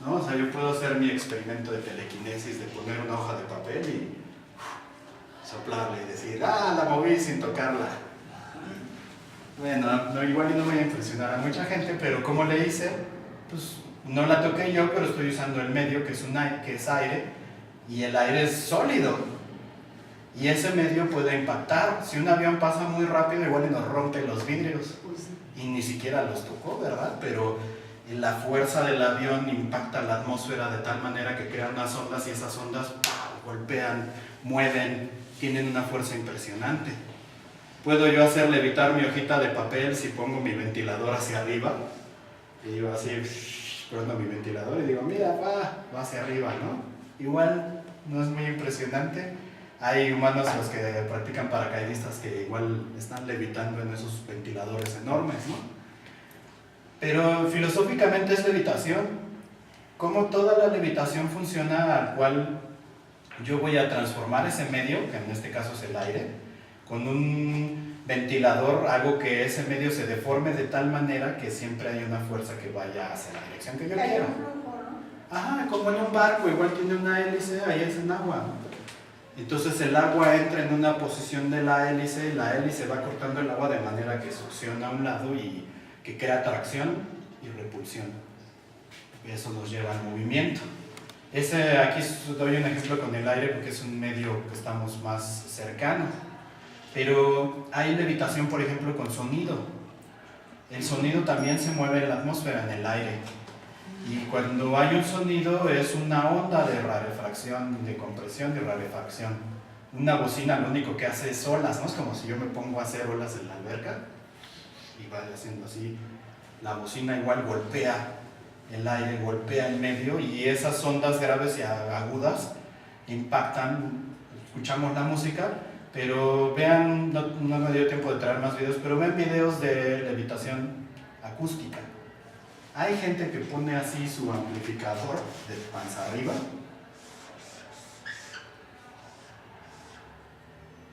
¿no? O sea, yo puedo hacer mi experimento de telequinesis, de poner una hoja de papel y soplarla y decir, la moví sin tocarla. Bueno, no, igual no voy a impresionar a mucha gente, pero ¿cómo le hice? Pues no la toqué yo, pero estoy usando el medio que es aire, y el aire es sólido. Y ese medio puede impactar. Si un avión pasa muy rápido, igual nos rompe los vidrios. Y ni siquiera los tocó, ¿verdad? Pero la fuerza del avión impacta la atmósfera de tal manera que crean unas ondas y esas ondas golpean, mueven, tienen una fuerza impresionante. Puedo yo hacer levitar mi hojita de papel si pongo mi ventilador hacia arriba. Y yo así, prendo mi ventilador y digo, mira, va hacia arriba, ¿no? Igual no es muy impresionante. Hay humanos los que practican paracaidistas que igual están levitando en esos ventiladores enormes, ¿no? Pero filosóficamente es levitación. Como toda la levitación funciona, al cual yo voy a transformar ese medio, que en este caso es el aire, con un ventilador, hago que ese medio se deforme de tal manera que siempre hay una fuerza que vaya hacia la dirección que yo quiero. Ajá, como en un barco, igual tiene una hélice, ahí es en agua, ¿no? Entonces el agua entra en una posición de la hélice va cortando el agua de manera que succiona a un lado y que crea tracción y repulsión. Eso nos lleva al movimiento. Aquí doy un ejemplo con el aire porque es un medio que estamos más cercano. Pero hay levitación, por ejemplo, con sonido. El sonido también se mueve en la atmósfera, en el aire. Y cuando hay un sonido es una onda de rarefacción, de compresión y rarefacción. Una bocina lo único que hace es olas, ¿no? Es como si yo me pongo a hacer olas en la alberca y vaya haciendo así. La bocina igual golpea el aire, golpea el medio y esas ondas graves y agudas impactan. Escuchamos la música, pero vean, no me dio tiempo de traer más videos, pero ven videos de levitación acústica. Hay gente que pone así su amplificador de panza arriba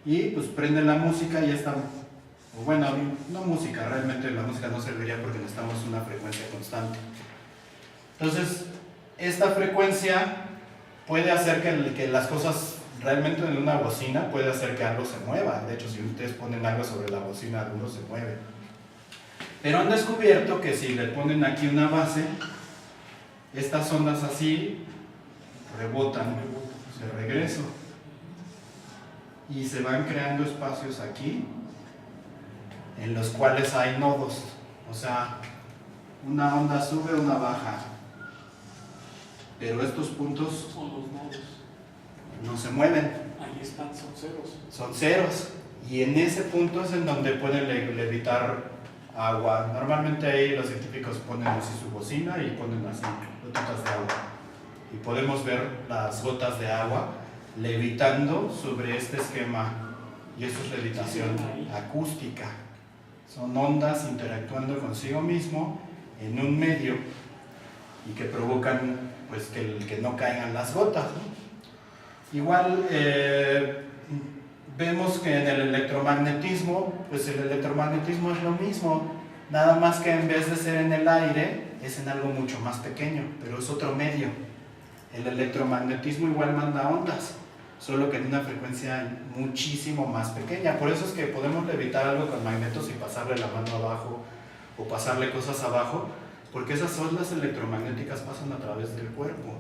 y pues prende la música y está, o bueno, no música, realmente la música no serviría porque necesitamos una frecuencia constante. Entonces, esta frecuencia puede hacer que las cosas, realmente en una bocina puede hacer que algo se mueva. De hecho, si ustedes ponen algo sobre la bocina, algo se mueve. Pero han descubierto que si le ponen aquí una base, estas ondas así rebotan, se regresan y se van creando espacios aquí en los cuales hay nodos. O sea, una onda sube, una baja. Pero estos puntos son los nodos. No se mueven. Ahí están, son ceros. Son ceros. Y en ese punto es en donde pueden levitar agua. Normalmente ahí los científicos ponen así su bocina y ponen así gotitas de agua. Y podemos ver las gotas de agua levitando sobre este esquema. Y eso es levitación acústica. Son ondas interactuando consigo mismo en un medio y que provocan pues que no caigan las gotas, ¿no? Igual vemos que en el electromagnetismo, pues el electromagnetismo es lo mismo, nada más que en vez de ser en el aire, es en algo mucho más pequeño, pero es otro medio. El electromagnetismo igual manda ondas, solo que en una frecuencia muchísimo más pequeña. Por eso es que podemos levitar algo con magnetos y pasarle la mano abajo o pasarle cosas abajo, porque esas ondas electromagnéticas pasan a través del cuerpo.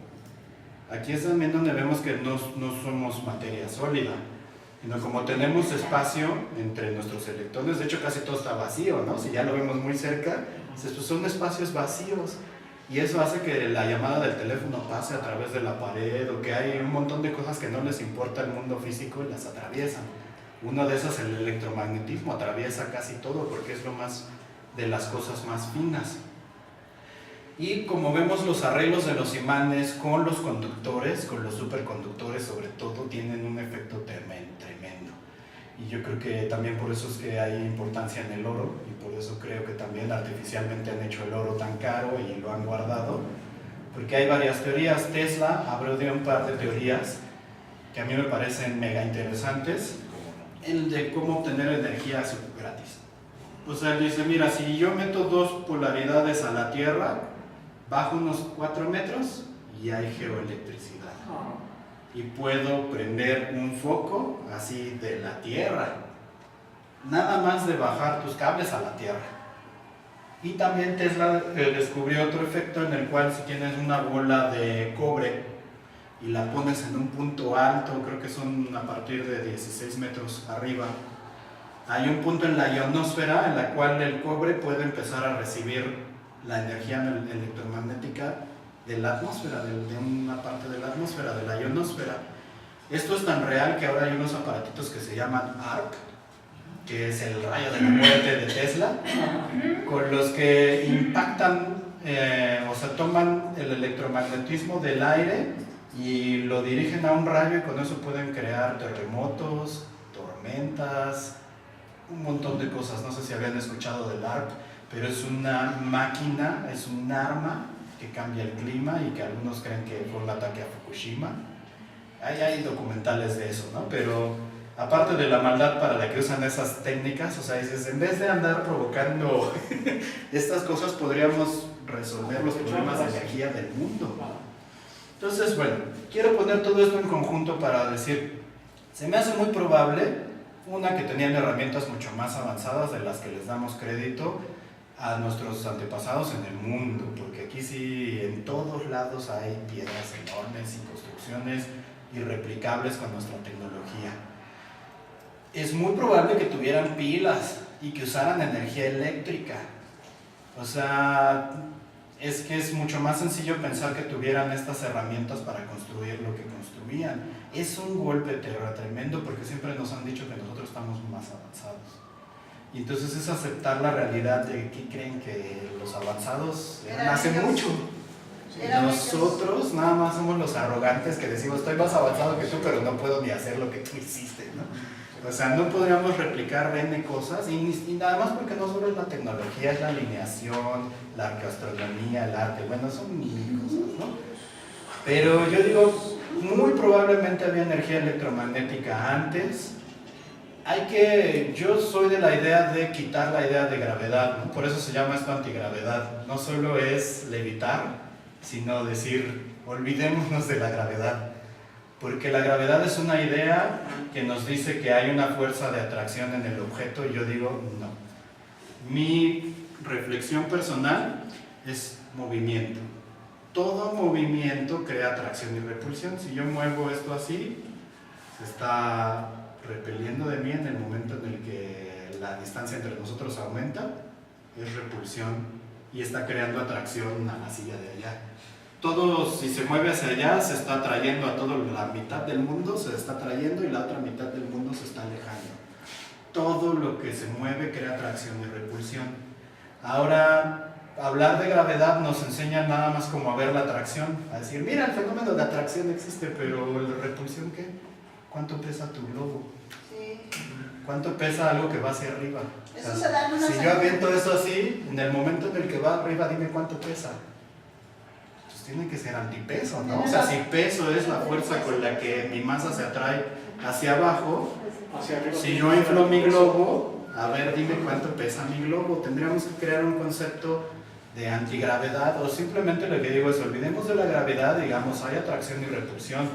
Aquí es también donde vemos que no somos materia sólida, sino como tenemos espacio entre nuestros electrones, de hecho casi todo está vacío, ¿no? Si ya lo vemos muy cerca, pues son espacios vacíos. Y eso hace que la llamada del teléfono pase a través de la pared, o que hay un montón de cosas que no les importa el mundo físico y las atraviesan. Una de esas, el electromagnetismo, atraviesa casi todo porque es lo más de las cosas más finas. Y como vemos, los arreglos de los imanes con los conductores, con los superconductores sobre todo, tienen un efecto tremendo. Y yo creo que también por eso es que hay importancia en el oro, y por eso creo que también artificialmente han hecho el oro tan caro y lo han guardado, porque hay varias teorías. Tesla abrió de un par de teorías que a mí me parecen mega interesantes, el de cómo obtener energía gratis. O sea, él dice, mira, si yo meto dos polaridades a la Tierra, bajo unos 4 metros y hay geoelectricidad. Y puedo prender un foco así de la Tierra, nada más de bajar tus cables a la Tierra. Y también Tesla descubrió otro efecto en el cual si tienes una bola de cobre y la pones en un punto alto, creo que son a partir de 16 metros arriba, hay un punto en la ionosfera en la cual el cobre puede empezar a recibir la energía electromagnética de la atmósfera, de una parte de la atmósfera, de la ionosfera. Esto es tan real que ahora hay unos aparatitos que se llaman ARC, que es el rayo de la muerte de Tesla, con los que impactan, o sea, toman el electromagnetismo del aire, y lo dirigen a un rayo y con eso pueden crear terremotos, tormentas, un montón de cosas. No sé si habían escuchado del ARP, pero es una máquina, es un arma que cambia el clima y que algunos creen que fue un ataque a Fukushima. Hay documentales de eso, ¿no? Pero aparte de la maldad para la que usan esas técnicas, o sea, dices, en vez de andar provocando estas cosas, podríamos resolver los problemas de energía del mundo. Entonces, bueno, quiero poner todo esto en conjunto para decir, se me hace muy probable, una, que tenían herramientas mucho más avanzadas de las que les damos crédito a nuestros antepasados en el mundo, porque aquí sí, en todos lados hay piedras enormes y construcciones irreplicables con nuestra tecnología. Es muy probable que tuvieran pilas y que usaran energía eléctrica. O sea, es que es mucho más sencillo pensar que tuvieran estas herramientas para construir lo que construían. Es un golpe tremendo porque siempre nos han dicho que nosotros estamos más avanzados. Y entonces es aceptar la realidad de que creen que los avanzados eran hace mucho. Nosotros nada más somos los arrogantes que decimos, estoy más avanzado que tú, pero no puedo ni hacer lo que tú hiciste, ¿no? O sea, no podríamos replicar N cosas, y nada más porque no solo es la tecnología, es la alineación, la arqueoastronomía, el arte, bueno, son mil cosas, ¿no? Pero yo digo, muy probablemente había energía electromagnética antes. Yo soy de la idea de quitar la idea de gravedad, ¿no? Por eso se llama esto antigravedad. No solo es levitar, sino decir, olvidémonos de la gravedad. Porque la gravedad es una idea que nos dice que hay una fuerza de atracción en el objeto, y yo digo, no. Mi reflexión personal es movimiento. Todo movimiento crea atracción y repulsión. Si yo muevo esto así, se está repeliendo de mí en el momento en el que la distancia entre nosotros aumenta, es repulsión, y está creando atracción a la silla de allá. Todo, si se mueve hacia allá, se está atrayendo a toda la mitad del mundo, se está atrayendo, y la otra mitad del mundo se está alejando. Todo lo que se mueve crea atracción y repulsión. Ahora, hablar de gravedad nos enseña nada más como a ver la atracción, a decir, mira, el fenómeno de atracción existe, pero ¿la repulsión qué? ¿Cuánto pesa tu globo? Sí. ¿Cuánto pesa algo que va hacia arriba? Eso se da en una si yo aviento eso así, en el momento en el que va arriba, dime cuánto pesa. Pues tiene que ser antipeso, ¿no? O sea, si peso es la fuerza con la que mi masa se atrae hacia abajo, si yo inflo mi globo, a ver, dime cuánto pesa mi globo. Tendríamos que crear un concepto de antigravedad, o simplemente lo que digo es, olvidemos de la gravedad, digamos, hay atracción y repulsión.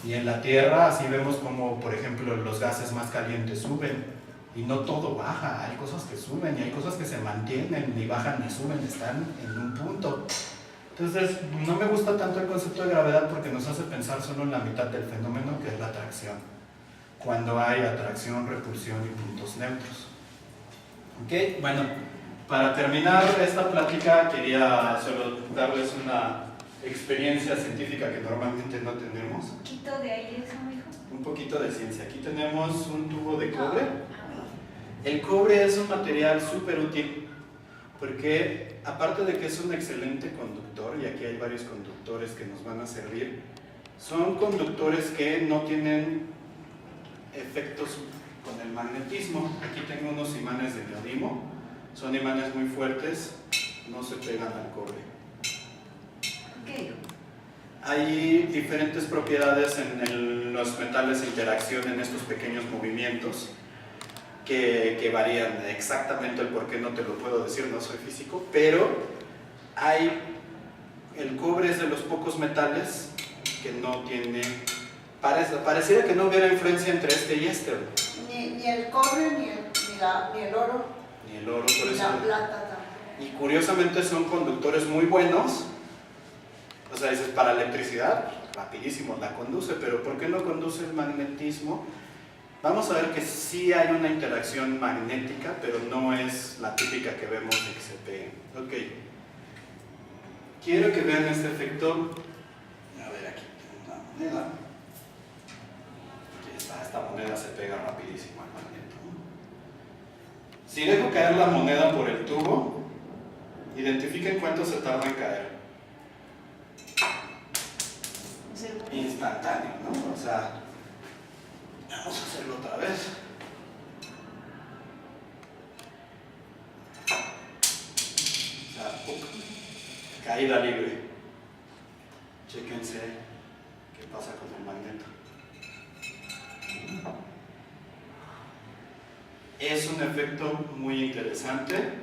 Y en la Tierra así vemos como, por ejemplo, los gases más calientes suben, y no todo baja, hay cosas que suben y hay cosas que se mantienen, ni bajan ni suben, están en un punto. Entonces, no me gusta tanto el concepto de gravedad porque nos hace pensar solo en la mitad del fenómeno, que es la atracción, cuando hay atracción, repulsión y puntos neutros. ¿Ok? Bueno, para terminar esta plática quería solo darles una experiencia científica que normalmente no tenemos. Un poquito de ahí, eso, mijo. Un poquito de ciencia. Aquí tenemos un tubo de cobre. El cobre es un material súper útil porque, aparte de que es un excelente conductor, y aquí hay varios conductores que nos van a servir, son conductores que no tienen efectos con el magnetismo. Aquí tengo unos imanes de neodimo, son imanes muy fuertes, no se pegan al cobre. Okay. Hay diferentes propiedades en los metales de interacción en estos pequeños movimientos que varían exactamente. El por qué no te lo puedo decir, no soy físico, pero el cobre es de los pocos metales que no tiene, pareciera que no hubiera influencia entre este y este. Ni el cobre, ni el oro. Ni el oro, por ni eso. La plata tampoco. Y curiosamente son conductores muy buenos. O sea, dices, para electricidad, rapidísimo la conduce, pero ¿por qué no conduce el magnetismo? Vamos a ver que sí hay una interacción magnética, pero no es la típica que vemos de que se peguen. Ok. Quiero que vean este efecto. A ver, aquí tengo una moneda. Aquí está, esta moneda se pega rapidísimo al magneto. Si dejo caer la moneda por el tubo, identifiquen cuánto se tarda en caer. instantáneo, ¿no? O sea, vamos a hacerlo otra vez. O sea, caída libre. Chéquense qué pasa con el magneto. Es un efecto muy interesante.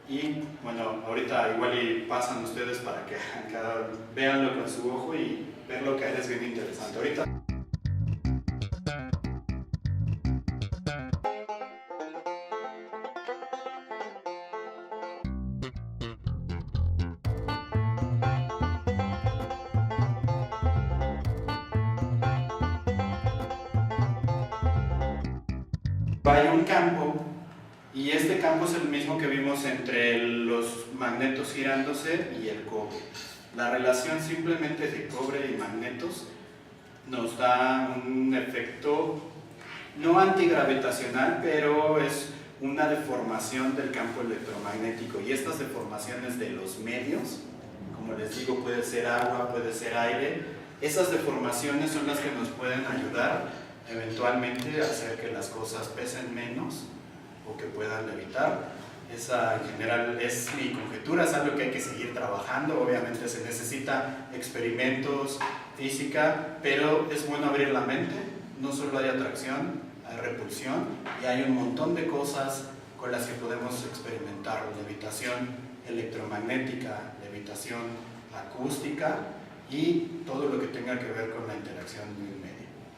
Y bueno, ahorita igual y pasan ustedes para que veanlo con su ojo y verlo caer es bien interesante. Ahorita. Hay un campo, y este campo es el mismo que vimos entre los magnetos girándose y el cobre. La relación simplemente de cobre y magnetos nos da un efecto no antigravitacional, pero es una deformación del campo electromagnético, y estas deformaciones de los medios, como les digo, puede ser agua, puede ser aire, esas deformaciones son las que nos pueden ayudar eventualmente a hacer que las cosas pesen menos o que puedan levitar. Esa en general es mi conjetura, es algo que hay que seguir trabajando. Obviamente se necesita experimentos, física, pero es bueno abrir la mente. No solo hay atracción, hay repulsión, y hay un montón de cosas con las que podemos experimentar: levitación electromagnética, levitación acústica y todo lo que tenga que ver con la interacción de un medio.